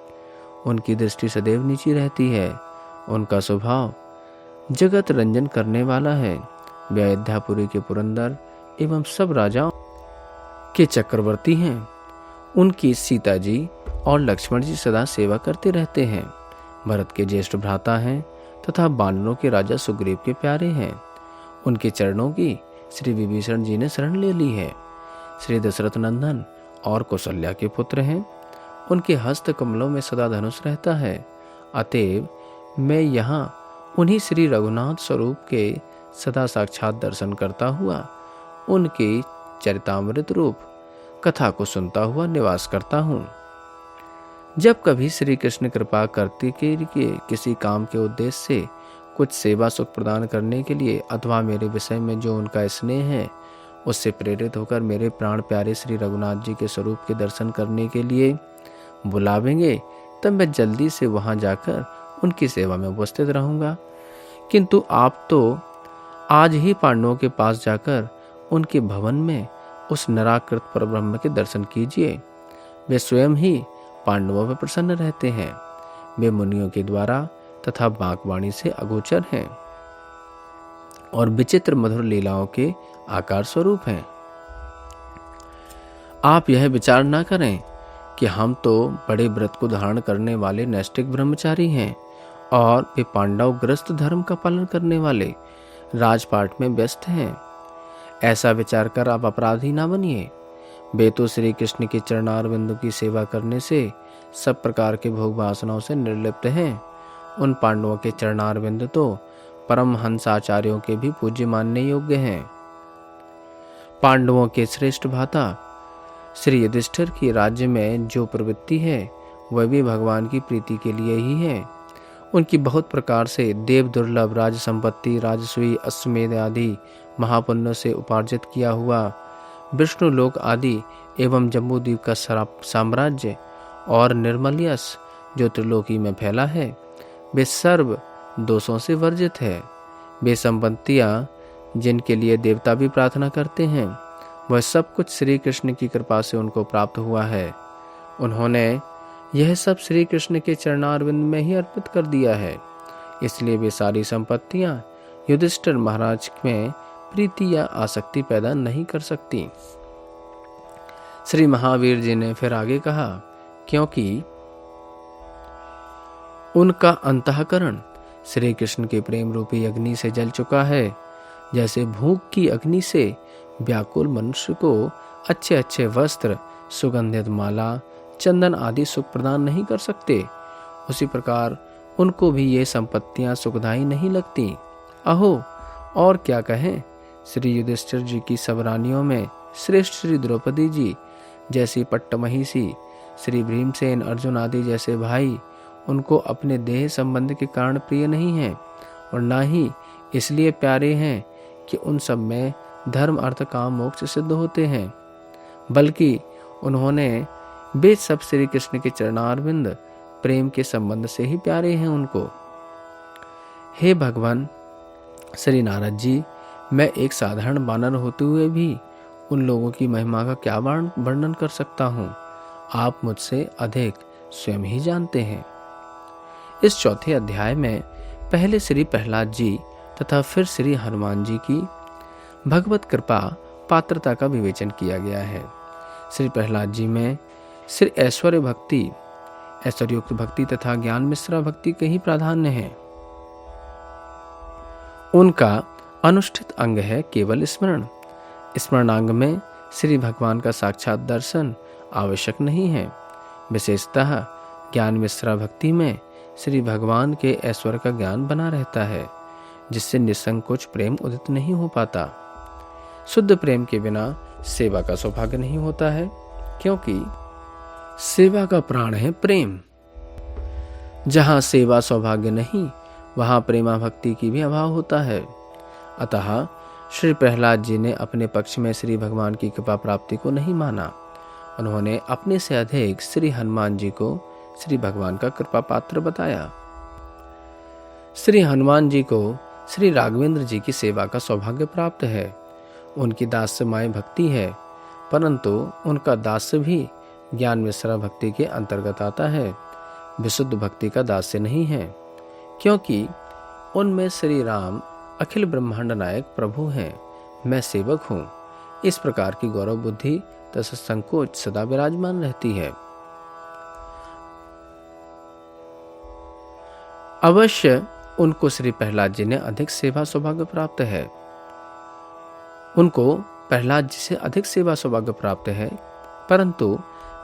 उनकी दृष्टि सदैव नीची रहती है। उनका स्वभाव जगत रंजन करने वाला है। वे अयोध्यापुरी के पुरंदर एवं सब राजाओं के चक्रवर्ती हैं। उनकी सीता जी और लक्ष्मण जी सदा सेवा करते रहते हैं। भरत के ज्येष्ठ भ्राता हैं तथा वानरों के राजा सुग्रीव के प्यारे हैं। उनके चरणों की श्री विभीषण जी ने शरण ले ली है। श्री दशरथ नंदन और कौशल्या के पुत्र हैं। उनके हस्त कमलों में सदा धनुष रहता है। अतएव मैं यहाँ उन्हीं श्री रघुनाथ स्वरूप के सदा साक्षात दर्शन करता हुआ उनके चरितामृत रूप कथा को सुनता हुआ निवास करता हूँ। जब कभी श्री कृष्ण कृपा करते के किसी काम के उद्देश्य से कुछ सेवा सुख प्रदान करने के लिए अथवा मेरे विषय में जो उनका स्नेह है उससे प्रेरित होकर मेरे प्राण प्यारे श्री रघुनाथ जी के स्वरूप के दर्शन करने के लिए बुलावेंगे, तब मैं जल्दी से वहां जाकर उनकी सेवा में उपस्थित रहूंगा। किंतु आप तो आज ही पांडवों के पास जाकर उनके भवन में उस निराकृत परब्रह्म के दर्शन कीजिए। वे स्वयं ही पांडवों पर प्रसन्न रहते हैं। वे मुनियों के द्वारा तथा बांकवाणी से अगोचर हैं और विचित्र मधुर लीलाओं के आकार स्वरूप हैं। आप यह विचार न करें कि हम तो बड़े व्रत को धारण करने वाले नैष्ठिक ब्रह्मचारी हैं और वे पांडव ग्रस्त धर्म का पालन करने वाले राजपाट में व्यस्त हैं। ऐसा विचार कर आप अपराधी ना बनिए। वे तो श्री कृष्ण के चरणारविंदों की सेवा करने से सब प्रकार के भोग वासनाओं से निर्लिप्त हैं। उन पांडवों के चरणारविंद तो परमहंस आचार्यों के भी पूज्य मानने योग्य हैं। पांडवों के श्रेष्ठ भ्राता श्री युधिष्ठिर की राज्य में जो प्रवृत्ति है वह भी भगवान की प्रीति के लिए ही है। उनकी बहुत प्रकार से देव दुर्लभ राज संपत्ति, राजसूय, अश्वमेध आदि महापुण्यों से उपार्जित किया हुआ विष्णु लोक आदि एवं जम्बूद्वीप का साम्राज्य और निर्मल यश जो त्रिलोकी में फैला है, वे सर्व दोषों से वर्जित है। वे संपत्तियां जिनके लिए देवता भी प्रार्थना करते हैं, वह सब कुछ श्री कृष्ण की कृपा से उनको प्राप्त हुआ है। उन्होंने यह सब श्री कृष्ण के चरणारविंद में ही अर्पित कर दिया है। इसलिए वे सारी संपत्तियां युधिष्ठिर महाराज में प्रीति या आसक्ति पैदा नहीं कर सकती। श्री महावीर जी ने फिर आगे कहा, क्योंकि उनका अंतःकरण श्री कृष्ण के प्रेम रूपी अग्नि से जल चुका है। जैसे भूख की अग्नि से व्याकुल मनुष्य को अच्छे अच्छे वस्त्र, सुगंधित माला, चंदन आदि सुख प्रदान नहीं कर सकते, उसी प्रकार उनको भी ये संपत्तियां सुखदायी नहीं लगती। अहो, और क्या कहें, श्री युधिष्ठिर जी की सब रानियों में श्रेष्ठ श्री द्रौपदी जी जैसी पट्टमहिषी, श्री भीमसेन, अर्जुन आदि जैसे भाई उनको अपने देह संबंध के कारण प्रिय नहीं हैं और ना ही इसलिए प्यारे हैं कि उन सब में धर्म, अर्थ, काम, मोक्ष सिद्ध होते हैं, बल्कि उन्होंने वे सब श्री कृष्ण के चरणारविंद प्रेम के संबंध से ही प्यारे हैं उनको। हे भगवान श्री नारद जी, मैं एक साधारण वानर होते हुए भी उन लोगों की महिमा का क्या वर्णन कर सकता हूँ। आप मुझसे अधिक स्वयं ही जानते हैं। इस चौथे अध्याय में पहले श्री प्रहलाद जी तथा फिर श्री हनुमान जी की भगवत कृपा पात्रता का विवेचन किया गया है। श्री प्रहलाद जी में श्री ऐश्वर्युक्त भक्ति तथा ज्ञान मिश्रा भक्ति के ही प्राधान्य है। उनका अनुष्ठित अंग है केवल स्मरण। स्मरणांग में श्री भगवान का साक्षात दर्शन आवश्यक नहीं है। विशेषतः ज्ञान मिश्रा भक्ति में श्री भगवान के ऐश्वर्य का ज्ञान बना रहता है, जिससे निसंकोच प्रेम उदित नहीं हो पाता। शुद्ध प्रेम के बिना सेवा का सौभाग्य नहीं होता है, क्योंकि सेवा का प्राण है प्रेम। जहां सेवा सौभाग्य नहीं, वहां प्रेमा भक्ति की भी अभाव होता है। अतः श्री प्रहलाद जी ने अपने पक्ष में श्री भगवान की कृपा प्राप्ति को नहीं माना। उन्होंने अपने से अधिक श्री हनुमान जी को श्री भगवान का कृपा पात्र बताया। श्री हनुमान जी को श्री राघवेंद्र जी की सेवा का सौभाग्य प्राप्त है। उनकी दास्यमय भक्ति है, परंतु उनका दास्य भी ज्ञान मिश्रा भक्ति के अंतर्गत आता है, विशुद्ध भक्ति का दास्य नहीं है, क्योंकि उनमें श्री राम अखिल ब्रह्मांड नायक प्रभु हैं, मैं सेवक हूँ। इस प्रकार की गौरव बुद्धि तथा संकोच सदा विराजमान रहती है। अवश्य उनको श्री प्रहलाद जी ने अधिक सेवा सौभाग्य प्राप्त है। उनको प्रहलाद जी से अधिक सेवा सौभाग्य प्राप्त है, परंतु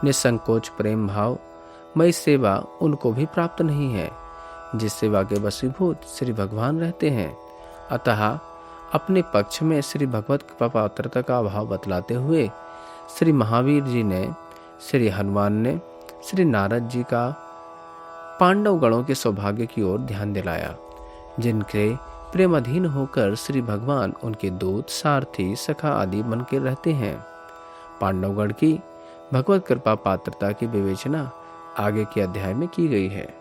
निसंकोच प्रेम भाव मई सेवा उनको भी प्राप्त नहीं है, जिस सेवा के वशीभूत श्री भगवान रहते हैं। अतः अपने पक्ष में श्री भगवत कृपा पात्रता का अभाव बतलाते हुए श्री महावीर जी ने, श्री हनुमान ने श्री नारद जी का पांडव गणों के सौभाग्य की ओर ध्यान दिलाया, जिनके प्रेमाधीन होकर श्री भगवान उनके दूत, सारथी, सखा आदि बन के रहते हैं। पांडवगण की भगवत कृपा पात्रता की विवेचना आगे के अध्याय में की गई है।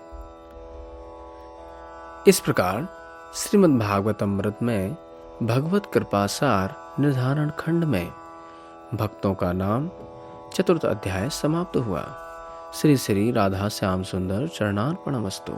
इस प्रकार श्रीमद् भागवतमृत में भगवत कृपा सार निर्धारण खंड में भक्तों का नाम चतुर्थ अध्याय समाप्त हुआ। श्री श्री राधा श्याम सुंदर चरणार्पणमस्तु।